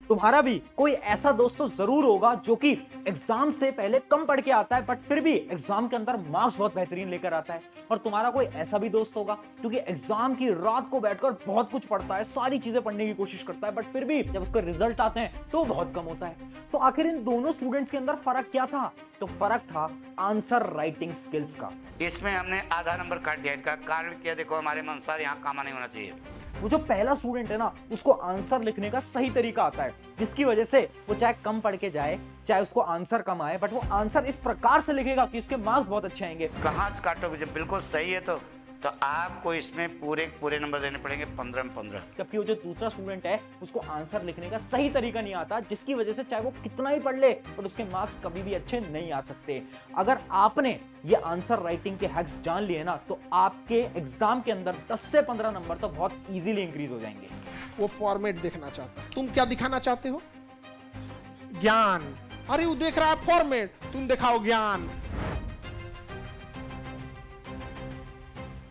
तुम्हारा भी कोई ऐसा दोस्त तो जरूर होगा जो कि एग्जाम से पहले कम पढ़ के आता है बट फिर भी एग्जाम के अंदर मार्क्स बहुत बेहतरीन लेकर आता है। और तुम्हारा कोई ऐसा भी दोस्त होगा जो कि एग्जाम की रात को बैठकर बहुत कुछ पढ़ता है, सारी चीजें पढ़ने की कोशिश करता है बट फिर भी जब उसके रिजल्ट आते हैं तो बहुत कम होता है। तो आखिर इन दोनों स्टूडेंट्स के अंदर फर्क क्या था? तो फर्क था आंसर राइटिंग स्किल्स का। इसमें हमने आधा नंबर काट दिया। इसका कारण क्या? देखो, हमारे अनुसार यहाँ कामा नहीं होना चाहिए। वो जो पहला स्टूडेंट है ना, उसको आंसर लिखने का सही तरीका आता है, जिसकी वजह से वो चाहे कम पढ़ के जाए, चाहे उसको आंसर कम आए, बट वो आंसर इस प्रकार से लिखेगा कि उसके मार्क्स बहुत अच्छे आएंगे। कहाँ से काटोगे? जब बिल्कुल सही है तो आपको इसमें पूरे नंबर देने पड़ेंगे, 15 में 15। जबकि वो जो दूसरा स्टूडेंट है उसको आंसर लिखने का सही तरीका नहीं आता, जिसकी वजह से चाहे वो कितना ही पढ़ ले बट उसके मार्क्स कभी भी अच्छे नहीं आ सकते। अगर आपने ये आंसर राइटिंग के हैक्स जान लिए ना, तो आपके एग्जाम के अंदर 10 से 15 नंबर तो बहुत इजीली इंक्रीज हो जाएंगे। वो फॉर्मेट देखना चाहता है। तुम क्या दिखाना चाहते हो? ज्ञान। अरे वो देख रहा है फॉर्मेट, तुम दिखाओ ज्ञान।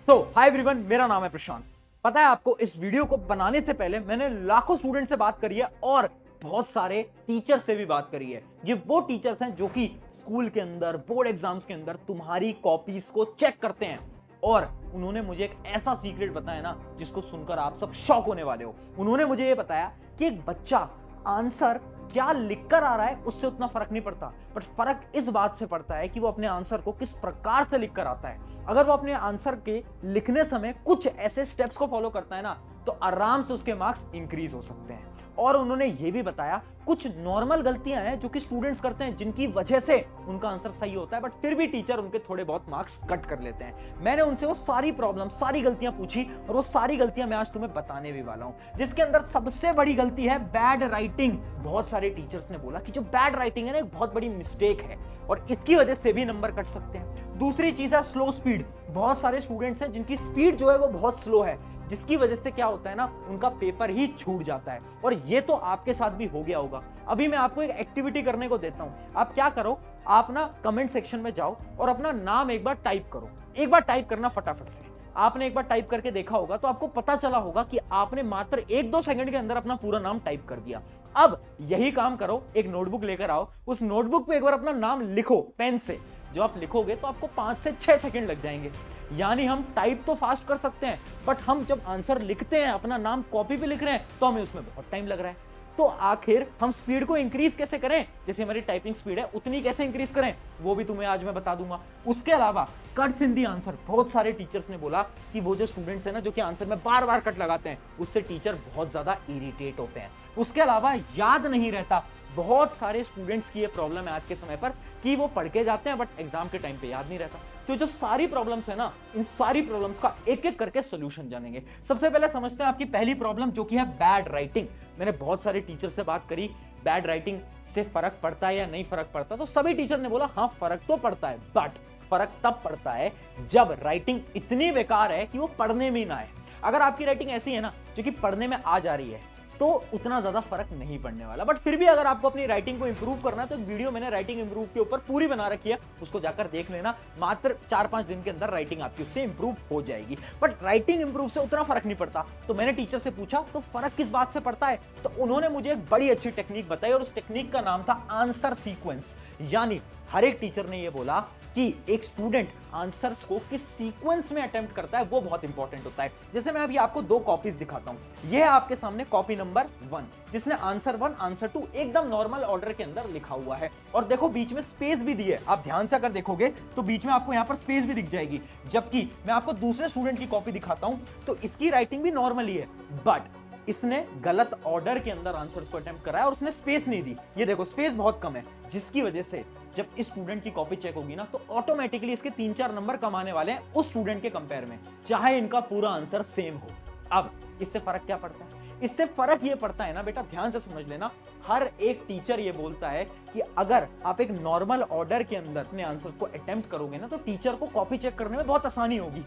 तो हाय एवरीवन, मेरा नाम है प्रशांत। पता है आपको, इस वीडियो को बनाने से पहले मैंने लाखों स्टूडेंट से बात करी है और बहुत सारे टीचर से भी बात करी है। ये वो टीचर्स हैं जो कि स्कूल के अंदर, बोर्ड एग्जाम्स के अंदर तुम्हारी कॉपीज को चेक करते हैं। और उन्होंने मुझे एक ऐसा सीक्रेट बताया ना, जिसको सुनकर आप सब शॉक होने वाले हो। उन्होंने मुझे ये बताया कि एक बच्चा आंसर क्या लिखकर आ रहा है उससे उतना फर्क नहीं पड़ता, बट फर्क इस बात से पड़ता है कि वो अपने आंसर को किस प्रकार से लिखकर आता है। अगर वो अपने आंसर के लिखने समय कुछ ऐसे स्टेप्स को फॉलो करता है ना, तो आराम से उसके मार्क्स इंक्रीज हो सकते हैं। और उन्होंने ये भी बताया कुछ नॉर्मल गलतियां हैं जो कि स्टूडेंट्स करते हैं, जिनकी वजह से उनका आंसर सही होता है बट फिर भी टीचर उनके थोड़े बहुत मार्क्स कट कर लेते हैं। मैंने उनसे वो सारी प्रॉब्लम, सारी गलतियां पूछी और वो सारी गलतियां मैं आज तुम्हें बताने भी वाला हूं, जिसके अंदर सबसे बड़ी गलती है बैड राइटिंग। बहुत सारे टीचर्स ने बोला कि जो बैड राइटिंग है ना, एक बहुत बड़ी मिस्टेक है और इसकी वजह से भी नंबर कट सकते हैं। दूसरी चीज है स्लो स्पीड। बहुत सारे स्टूडेंट्स हैं जिनकी स्पीड जो है वो बहुत स्लो है, जिसकी वजह से क्या होता है ना, उनका पेपर ही छूट जाता है। और ये तो आपके साथ भी हो गया होगा। अभी मैं आपको एक एक्टिविटी करने को देता हूं। आप क्या करो, आप ना कमेंट सेक्शन में जाओ और अपना नाम एक बार टाइप करो। एक बार टाइप करना फटाफट से। आपने एक बार टाइप करके देखा होगा तो आपको पता चला होगा कि आपने मात्र 1-2 सेकंड के अंदर अपना पूरा नाम टाइप कर दिया। अब यही काम करो, एक नोटबुक लेकर आओ, उस नोटबुक पे एक बार अपना नाम लिखो पेन से। जो आप लिखोगे तो आपको 5 से 6 सेकंड लग जाएंगे। यानी हम टाइप तो फास्ट कर सकते हैं, बट हम जब आंसर लिखते हैं, अपना नाम कॉपी पे लिख रहे हैं, तो हमें उसमें बहुत टाइम लग रहा है। तो आखिर हम स्पीड को इंक्रीज कैसे करें? जैसे हमारी टाइपिंग स्पीड है उतनी कैसे इंक्रीज करें, वो भी तुम्हें आज मैं बता दूंगा। उसके अलावा कट्स इन दी आंसर। बहुत सारे टीचर्स ने बोला कि वो जो स्टूडेंट्स हैं ना, जो कि आंसर में बार बार कट लगाते हैं, उससे टीचर बहुत ज्यादा इरिटेट होते हैं। उसके अलावा याद नहीं रहता। बहुत सारे स्टूडेंट्स की ये प्रॉब्लम है आज के समय पर कि वो पढ़ के जाते हैं बट एग्जाम के टाइम पे याद नहीं रहता। तो जो सारी प्रॉब्लम्स है ना, इन सारी प्रॉब्लम्स का एक एक करके सॉल्यूशन जानेंगे। सबसे पहले समझते हैं आपकी पहली प्रॉब्लम, जो कि है बैड राइटिंग। मैंने बहुत सारे टीचर से बात करी, बैड राइटिंग से फर्क पड़ता है या नहीं फर्क पड़ता, तो सभी टीचर ने बोला हाँ फर्क तो पड़ता है, बट फर्क तब पड़ता है जब राइटिंग इतनी बेकार है कि वो पढ़ने में ना आए। अगर आपकी राइटिंग ऐसी है ना जो कि पढ़ने में आ जा रही है, तो उतना ज्यादा फर्क नहीं पड़ने वाला। बट फिर भी अगर आपको अपनी राइटिंग को इंप्रूव करना है, तो एक वीडियो मैंने राइटिंग इंप्रूव के ऊपर पूरी बना रखी है, उसको जाकर देख लेना। मात्र 4-5 दिन के अंदर राइटिंग आपकी उससे इंप्रूव हो जाएगी। बट राइटिंग इंप्रूव से उतना फर्क नहीं पड़ता। तो मैंने टीचर से पूछा तो फर्क किस बात से पड़ता है, तो उन्होंने मुझे एक बड़ी अच्छी टेक्निक बताई और उस टेक्निक का नाम था आंसर सीक्वेंस। यानी हर एक टीचर ने यह बोला कि एक स्टूडेंट आंसर्स को किस सीक्वेंस में अटेम्प्ट करता है वो बहुत इंपॉर्टेंट होता है। जैसे मैं अभी आपको 2 कॉपीज दिखाता हूं। यह है आपके सामने कॉपी नंबर 1, जिसने आंसर 1 आंसर 2 एकदम नॉर्मल ऑर्डर के अंदर लिखा हुआ है। और देखो बीच में स्पेस भी दी है। आप ध्यान से अगर देखोगे तो बीच में आपको यहां पर स्पेस भी दिख जाएगी। जबकि मैं आपको दूसरे स्टूडेंट की कॉपी दिखाता हूं तो इसकी राइटिंग भी नॉर्मल ही है, बट इसने गलत ऑर्डर के अंदर आंसर्स को अटेम्प्ट करा है और उसने स्पेस नहीं दी। ये देखो स्पेस बहुत कम है, जिसकी वजह से जब इस स्टूडेंट की कॉपी चेक होगी ना, तो ऑटोमेटिकली इसके 3-4 नंबर कम आने वाले हैं उस स्टूडेंट के कंपेयर में, चाहे इनका पूरा आंसर सेम हो। अब इससे फर्क क्या पड़ता है? इससे फर्क ये पड़ता है ना बेटा, ध्यान से समझ लेना। हर एक टीचर ये बोलता है कि अगर आप एक नॉर्मल ऑर्डर के अंदर अपने आंसर को अटेम्प्ट करोगे ना, तो टीचर को कॉपी चेक करने में बहुत आसानी होगी।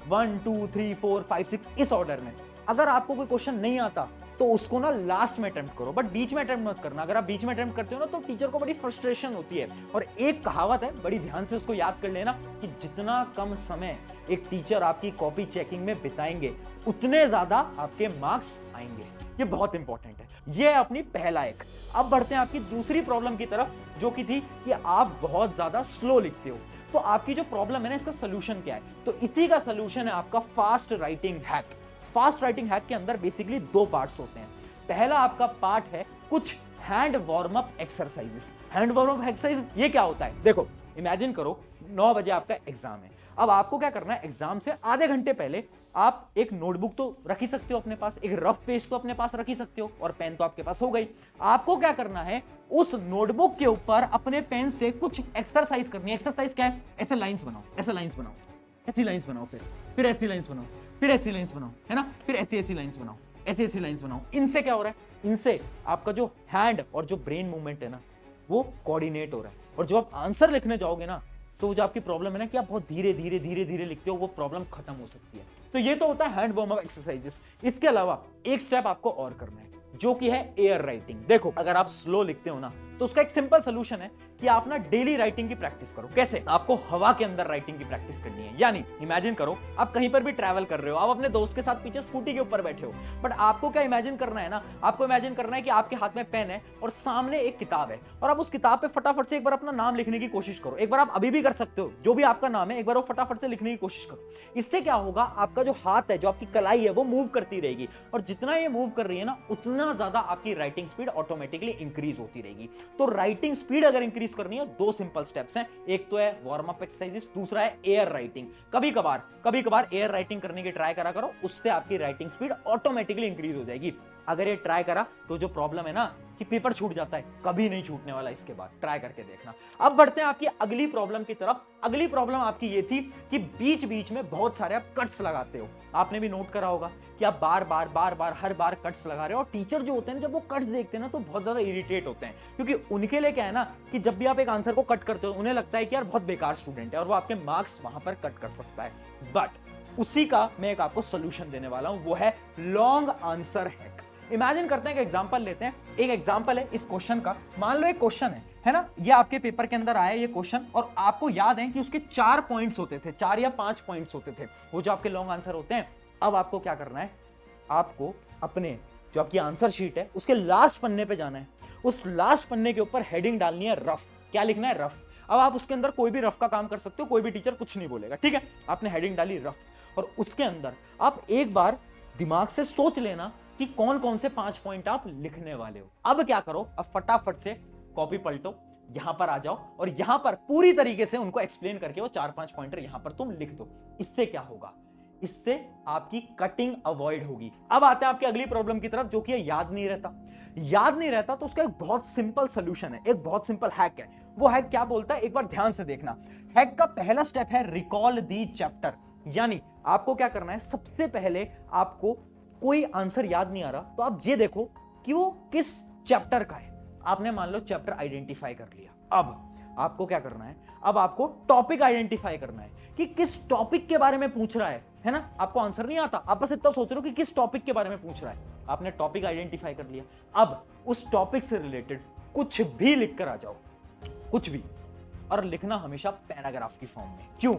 1 2 3 4 5 6 इस ऑर्डर में। अगर आपको कोई क्वेश्चन नहीं आता तो उसको ना लास्ट में अटेम्प्ट करो, बट बीच में अटेम्प्ट मत करना। अगर आप बीच में अटेम्प्ट करते हो ना, तो टीचर को बड़ी फ्रस्ट्रेशन होती है। और एक कहावत है, बड़ी ध्यान से उसको याद कर लेना, कि जितना कम समय एक टीचर आपकी कॉपी चेकिंग में बिताएंगे, उतने ज्यादा आपके मार्क्स आएंगे। ये बहुत इंपॉर्टेंट है। ये है अपनी पहला एक। अब बढ़ते हैं आपकी दूसरी प्रॉब्लम की तरफ, जो कि थी कि आप बहुत ज्यादा स्लो लिखते हो। तो आपकी जो प्रॉब्लम है ना, इसका सोल्यूशन क्या है? तो इसी का सोल्यूशन है आपका fast writing hack. Fast writing hack के अंदर बेसिकली दो पार्ट्स होते हैं। पहला आपका पार्ट है कुछ hand warm up exercises. Hand warm up exercise ये क्या होता है? देखो, इमेजिन करो 9 बजे आपका एग्जाम है। अब आपको क्या करना है, एग्जाम से आधे घंटे पहले आप एक नोटबुक तो रख ही सकते हो अपने पास, एक रफ पेज तो अपने पास रख ही सकते हो, और पेन तो आपके पास हो गई। आपको क्या करना है, उस नोटबुक के ऊपर अपने पेन से कुछ एक्सरसाइज करनी है। एक्सरसाइज क्या है? ऐसे लाइंस बनाओ, ऐसे लाइंस बनाओ, ऐसी लाइंस बनाओ, फिर ऐसी लाइंस बनाओ, फिर ऐसी लाइंस बनाओ, है ना, फिर ऐसी ऐसी लाइंस बनाओ, ऐसी ऐसी लाइंस बनाओ। इनसे क्या हो रहा है? इनसे आपका जो हैंड और जो ब्रेन मूवमेंट है ना, वो कोऑर्डिनेट हो रहा है। और जब आप आंसर लिखने जाओगे ना, तो जो आपकी प्रॉब्लम है ना कि आप बहुत धीरे धीरे धीरे धीरे लिखते हो, वो प्रॉब्लम खत्म हो सकती है। तो ये तो होता है हैंड वार्म अप एक्सरसाइजेस। इसके अलावा एक स्टेप आपको और करना है, जो कि है एयर राइटिंग। देखो, अगर आप स्लो लिखते हो ना, तो उसका एक सिंपल सोल्यूशन है कि आप ना डेली राइटिंग की प्रैक्टिस करो। कैसे? आपको हवा के अंदर राइटिंग की प्रैक्टिस करनी है। यानी इमेजिन करो आप कहीं पर भी ट्रैवल कर रहे हो, आप अपने दोस्त के साथ पीछे स्कूटी के ऊपर बैठे हो, बट आपको क्या इमेजिन करना है ना, आपको इमेजिन करना है कि आपके हाथ में पेन है और सामने एक किताब है, और आप उस किताब पे फटाफट से एक बार अपना नाम लिखने की कोशिश करो। एक बार आप अभी भी कर सकते हो, जो भी आपका नाम है एक बार वो फटाफट से लिखने की कोशिश करो। इससे क्या होगा, आपका जो हाथ है, जो आपकी कलाई है, वो मूव करती रहेगी, और जितना ये मूव कर रही है ना, उतना ज्यादा आपकी राइटिंग स्पीड ऑटोमेटिकली इंक्रीज होती रहेगी। तो राइटिंग स्पीड अगर इंक्रीज करनी है, दो सिंपल स्टेप्स हैं। एक तो है वार्म अप एक्सरसाइजेस, दूसरा है एयर राइटिंग। कभी कभार एयर राइटिंग करने की ट्राई करा करो, उससे आपकी राइटिंग स्पीड ऑटोमेटिकली इंक्रीज हो जाएगी। अगर ये ट्राई करा तो जो प्रॉब्लम है ना कि पेपर छूट जाता है, कभी नहीं छूटने वाला। इसके बाद ट्राई करके देखना। अब बढ़ते हैं आपकी अगली प्रॉब्लम की तरफ। अगली प्रॉब्लम आपकी ये थी कि बीच बीच में बहुत सारे आप कट्स लगाते हो। आपने भी नोट करा होगा कि आप बार बार हर बार कट्स लगा रहे हो, और टीचर जो होते हैं जब वो कट्स देखते हैं ना, तो बहुत ज्यादा इरिटेट होते हैं, क्योंकि उनके लिए क्या है ना कि जब भी आप एक आंसर को कट करते हो, उन्हें लगता है कि यार बहुत बेकार स्टूडेंट है, और वो आपके मार्क्स वहां पर कट कर सकता है। बट उसी का मैं एक आपको सोल्यूशन देने वाला हूं, वो है लॉन्ग आंसर हैक। इमेजिन करते हैं कि एग्जांपल लेते हैं। एक एग्जांपल है इस क्वेश्चन का। मान लो एक क्वेश्चन है ना, ये आपके पेपर के अंदर आया ये क्वेश्चन, और आपको याद है कि उसके 4 पॉइंट्स होते थे, 4 या 5 पॉइंट्स होते थे, वो जो आपके लॉन्ग आंसर होते हैं। अब आपको क्या करना है, आपको अपने जो आपकी आंसर शीट है उसके लास्ट पन्ने पे जाना है। उस लास्ट पन्ने के ऊपर हेडिंग डालनी है रफ। क्या लिखना है? रफ। अब आप उसके अंदर कोई भी रफ का काम कर सकते हो, कोई भी टीचर कुछ नहीं बोलेगा, ठीक है। आपने हेडिंग डाली रफ, और उसके अंदर आप एक बार दिमाग से सोच लेना कि कौन कौन से 5 पॉइंट आप लिखने वाले हो। अब क्या करो, अब फटाफट से कॉपी पलटो, यहां पर आ जाओ, और यहां पर पूरी तरीके से उनको एक्सप्लेन करके वो 4-5 पॉइंटर यहां पर तुम लिख दो। इससे क्या होगा, इससे आपकी कटिंग अवॉइड होगी। अब आते हैं आपकी अगली प्रॉब्लम की तरफ, जो कि याद नहीं रहता। याद नहीं रहता तो उसका एक बहुत सिंपल सोल्यूशन है, एक बहुत सिंपल हैक है। वो हैक क्या बोलता है, एक बार ध्यान से देखना। हैक का पहला स्टेप है रिकॉल दी चैप्टर। यानी आपको क्या करना है, सबसे पहले आपको कोई आंसर याद नहीं आ रहा, तो आप ये देखो कि वो किस चैप्टर का है। आपने मान लो चैप्टर आइडेंटिफाई कर लिया। अब आपको क्या करना है, अब आपको टॉपिक आइडेंटिफाई करना है कि किस टॉपिक के बारे में पूछ रहा है ना। आपको आंसर नहीं आता, आप बस इतना सोच रहे हो कि किस टॉपिक के बारे में पूछ रहा है। आपने टॉपिक आइडेंटिफाई कर लिया। अब उस टॉपिक से रिलेटेड कुछ भी लिख कर आ जाओ, कुछ भी, और लिखना हमेशा पैराग्राफ की फॉर्म में। क्यों?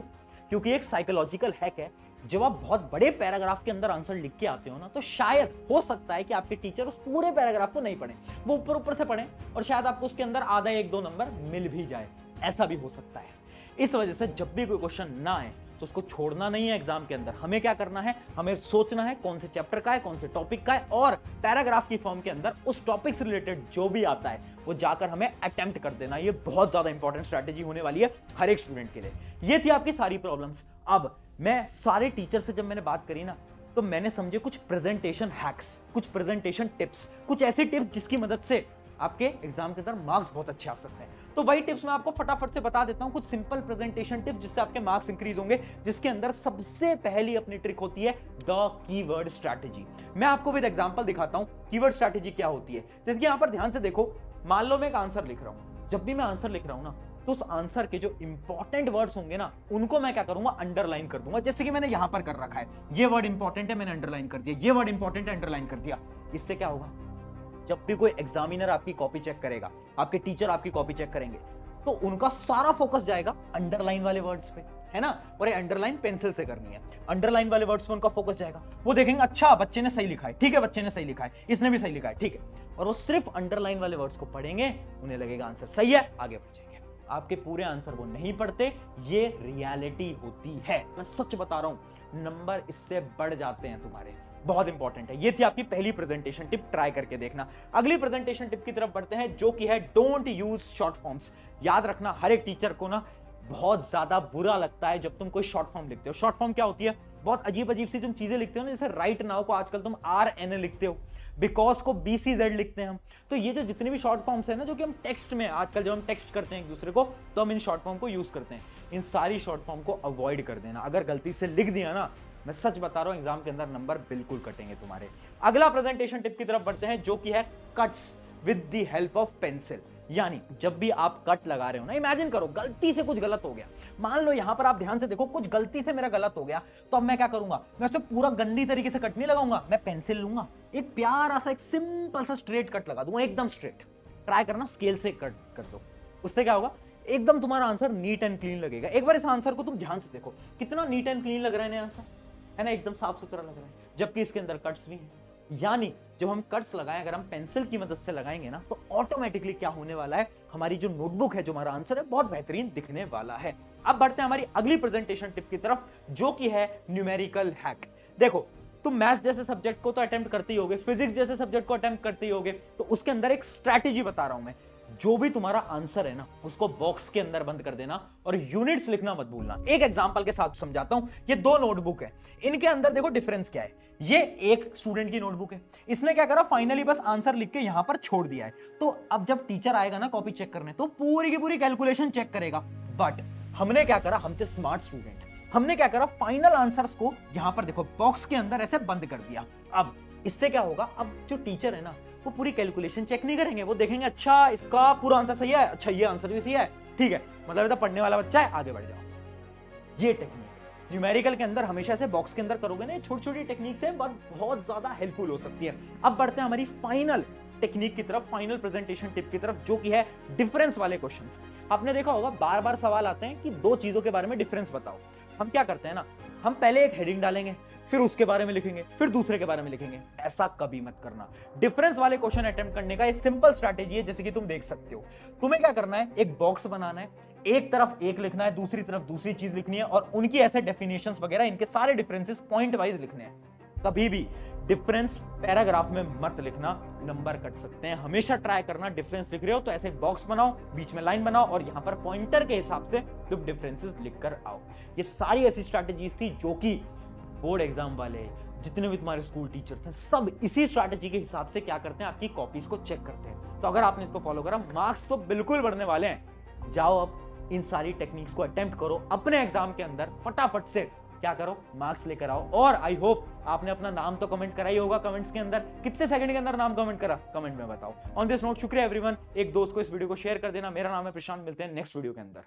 क्योंकि एक साइकोलॉजिकल हैक है, जब आप बहुत बड़े पैराग्राफ के अंदर आंसर लिख के आते हो ना, तो शायद हो सकता है कि आपके टीचर उस पूरे पैराग्राफ को नहीं पढ़े, वो ऊपर ऊपर से पढ़े, और शायद आपको उसके अंदर आधा 1-2 नंबर मिल भी जाए। ऐसा भी हो सकता है। इस वजह से जब भी कोई क्वेश्चन ना आए तो उसको छोड़ना नहीं है एग्जाम के अंदर। हमें क्या करना है, हमें सोचना है कौन से चैप्टर का है, कौन से टॉपिक का है, और पैराग्राफ की फॉर्म के अंदर उस टॉपिक से रिलेटेड जो भी आता है वो जाकर हमें अटेम्प्ट कर देना। ये बहुत ज्यादा इंपॉर्टेंट स्ट्रैटेजी होने वाली है हर एक स्टूडेंट के लिए। ये थी आपकी सारी प्रॉब्लम्स। अब मैं सारे टीचर से जब मैंने बात करी ना, तो मैंने समझे कुछ प्रेजेंटेशन हैक्स, कुछ प्रेजेंटेशन टिप्स, कुछ ऐसे टिप्स जिसकी मदद से आपके एग्जाम के अंदर मार्क्स बहुत अच्छे आ सकते हैं। तो वही टिप्स मैं आपको फटाफट से बता देता हूं, कुछ सिंपल प्रेजेंटेशन टिप्स जिससे आपके मार्क्स इंक्रीज होंगे, जिसके अंदर सबसे पहली अपनी ट्रिक होती है द कीवर्ड स्ट्रैटेजी। मैं आपको विद एग्जांपल दिखाता हूं कीवर्ड स्ट्रैटेजी क्या होती है। जैसे कि यहां पर ध्यान से देखो, मान लो मैं एक आंसर लिख रहा हूं। जब भी मैं आंसर लिख रहा हूं ना, तो उस आंसर के जो इंपॉर्टेंट वर्ड्स होंगे ना, उनको मैं क्या करूंगा, अंडरलाइन कर दूंगा। जैसे कि मैंने यहां पर कर रखा है, ये वर्ड इंपॉर्टेंट है, मैंने अंडरलाइन कर दिया, ये वर्ड इंपॉर्टेंट है, अंडरलाइन कर दिया। इससे क्या होगा, जब भी कोई एग्जामिनर आपकी कॉपी चेक करेगा, आपके टीचर आपकी कॉपी चेक करेंगे, तो उनका सारा फोकस जाएगा अंडरलाइन वाले वर्ड्स पे। है ना, और ये अंडरलाइन पेंसिल से करनी है। अंडरलाइन वाले वर्ड्स पे उनका फोकस जाएगा, वो देखेंगे अच्छा बच्चे ने सही लिखा है, ठीक है बच्चे ने सही लिखा है, इसने भी सही लिखा है, ठीक है, और वो सिर्फ अंडरलाइन वाले वर्ड्स को पढ़ेंगे, उन्हें लगेगा आंसर सही है, आगे बढ़ जाएंगे। आपके पूरे आंसर वो नहीं पढ़ते, ये रियलिटी होती है, मैं सच बता रहा हूं, नंबर इससे बढ़ जाते हैं तुम्हारे, बहुत इंपॉर्टेंट है। ये थी आपकी पहली प्रेजेंटेशन टिप, ट्राई करके देखना। अगली प्रेजेंटेशन टिप की तरफ बढ़ते हैं, जो कि है डोंट यूज शॉर्ट फॉर्म्स। याद रखना, हर एक टीचर को ना बहुत ज्यादा बुरा लगता है जब तुम कोई शॉर्ट फॉर्म लिखते हो। शॉर्ट फॉर्म क्या होती है? बहुत अजीब अजीब सी तुम चीजें लिखते हो ना, जैसे राइट नाउ को आजकल तुम RN लिखते हो, बिकॉज को BCZ लिखते हैं हम। तो ये जो जितने भी शॉर्ट फॉर्म्स है ना, जो कि हम टेक्स्ट में आजकल जब हम टेक्स्ट करते हैं एक दूसरे को, तो हम इन शॉर्ट फॉर्म को यूज करते हैं। इन सारी शॉर्ट फॉर्म को अवॉइड कर देना। अगर गलती से लिख दिया ना, मैं सच बता रहा हूं, एग्जाम के अंदर नंबर बिल्कुल कटेंगे तुम्हारे। अगला प्रेजेंटेशन टिप की तरफ बढ़ते हैं, जो कि है cuts with the help of pencil. यानी जब भी आप कट लगा रहे हो ना, इमेजिन करो गलती से कुछ गलत हो गया, मान लो यहां पर आप ध्यान से देखो, कुछ गलती से मेरा गलत हो गया, तो अब मैं क्या करूंगा? मैं उसे पूरा गंदी तरीके से कट नहीं लगाऊंगा, मैं पेंसिल लूंगा, एक प्यारा सा एक सिंपल सा स्ट्रेट कट लगा दूंगा, एकदम स्ट्रेट। ट्राई करना, स्केल से कट कर दो, उससे क्या होगा? एकदम तुम्हारा आंसर नीट एंड क्लीन लगेगा। एक बार इस आंसर को तुम ध्यान से देखो, कितना नीट एंड क्लीन लग रहा है आंसर, है ना, एकदम साफ सुथरा लग रहा है, जबकि इसके अंदर कट्स भी हैं। यानी जब हम कट्स लगाएं, अगर हम पेंसिल की मदद से लगाएंगे ना, तो ऑटोमेटिकली क्या होने वाला है, हमारी जो नोटबुक है, जो हमारा आंसर है, बहुत बेहतरीन दिखने वाला है। अब बढ़ते हैं हमारी अगली प्रेजेंटेशन टिप की तरफ, जो कि है न्यूमेरिकल हैक। देखो, तुम मैथ्स जैसे सब्जेक्ट को तो अटेम्प्ट करते ही होगे, फिजिक्स जैसे सब्जेक्ट को अटेम्प्ट करते ही होगे, तो उसके अंदर एक स्ट्रैटेजी बता रहा हूं मैं। जो भी तुम्हारा आंसर है ना, उसको बॉक्स के अंदर बंद कर देना और यूनिट्स लिखना मत भूलना। एक एग्जांपल के साथ समझाता हूं। ये दो नोटबुक है, इनके अंदर देखो डिफरेंस क्या है। ये एक स्टूडेंट की नोटबुक है, इसने क्या करा, फाइनली बस आंसर लिख के यहां पर छोड़ दिया है। तो अब जब टीचर आएगा ना कॉपी चेक करने, तो पूरी की पूरी कैलकुलेशन चेक करेगा। बट हमने क्या करा, हम थे स्मार्ट स्टूडेंट, हमने क्या करा, फाइनल आंसर्स को यहां पर देखो बॉक्स के अंदर ऐसे बंद कर दिया। अब इससे क्या होगा, अब जो टीचर है ना, वो पूरी कैलकुलेशन चेक नहीं करेंगे, वो देखेंगे अच्छा इसका पूरा आंसर सही है, अच्छा ये आंसर भी सही है, ठीक है, मतलब ये तो पढ़ने वाला बच्चा है, आगे बढ़ जाओ। ये टेक्निक न्यूमेरिकल के अंदर हमेशा से बॉक्स के अंदर करोगे ना, छोटी छोटी टेक्निक से बहुत ज्यादा हेल्पफुल हो सकती है। अब बढ़ते हैं हमारी फाइनल टेक्निक की तरफ, फाइनल प्रेजेंटेशन टिप की तरफ, जो कि है डिफरेंस वाले क्वेश्चंस। आपने देखा होगा बार बार सवाल आते हैं कि दो चीजों के बारे में डिफरेंस बताओ। हम क्या करते हैं ना, हम पहले एक हेडिंग डालेंगे, फिर उसके बारे में लिखेंगे, फिर दूसरे के बारे में लिखेंगे। ऐसा कभी मत करना। डिफरेंस वाले क्वेश्चन अटेम्प्ट करने का एक सिंपल स्ट्रैटेजी है, जैसे कि तुम देख सकते हो। तुम्हें क्या करना है, एक बॉक्स बनाना है, एक तरफ एक लिखना है, दूसरी तरफ दूसरी चीज लिखनी है, और उनकी ऐसे डेफिनेशंस वगैरह, इनके सारे डिफरेंसेस पॉइंट वाइज लिखने हैं। कभी भी डिफरेंस पैराग्राफ में मत लिखना, नंबर कट सकते हैं। हमेशा ट्राई करना, डिफरेंस लिख रहे हो तो ऐसे एक बॉक्स बनाओ, बीच में लाइन बनाओ, और यहां पर पॉइंटर के हिसाब से तुम डिफरेंसेस लिखकर आओ। ये सारी ऐसी स्ट्रैटेजीज थी जो कि बोर्ड एग्जाम वाले, जितने भी तुम्हारे स्कूल टीचर्स हैं, सब इसी स्ट्रैटेजी के हिसाब से क्या करते हैं, आपकी कॉपीज को चेक करते हैं। तो अगर आपने इसको फॉलो करा, मार्क्स तो बिल्कुल बढ़ने वाले हैं। जाओ अब इन सारी टेक्निक्स को अटेम्प्ट करो, अपने एग्जाम के अंदर फटाफट से क्या करो, मार्क्स लेकर आओ। और आई होप आपने अपना नाम तो कमेंट करा ही होगा कमेंट्स के अंदर। कितने सेकंड के अंदर नाम कमेंट करा, कमेंट में बताओ। ऑन दिस नोट, शुक्रिया एवरीवन। एक दोस्त को इस वीडियो को शेयर कर देना। मेरा नाम है प्रशांत, मिलते हैं नेक्स्ट वीडियो के अंदर।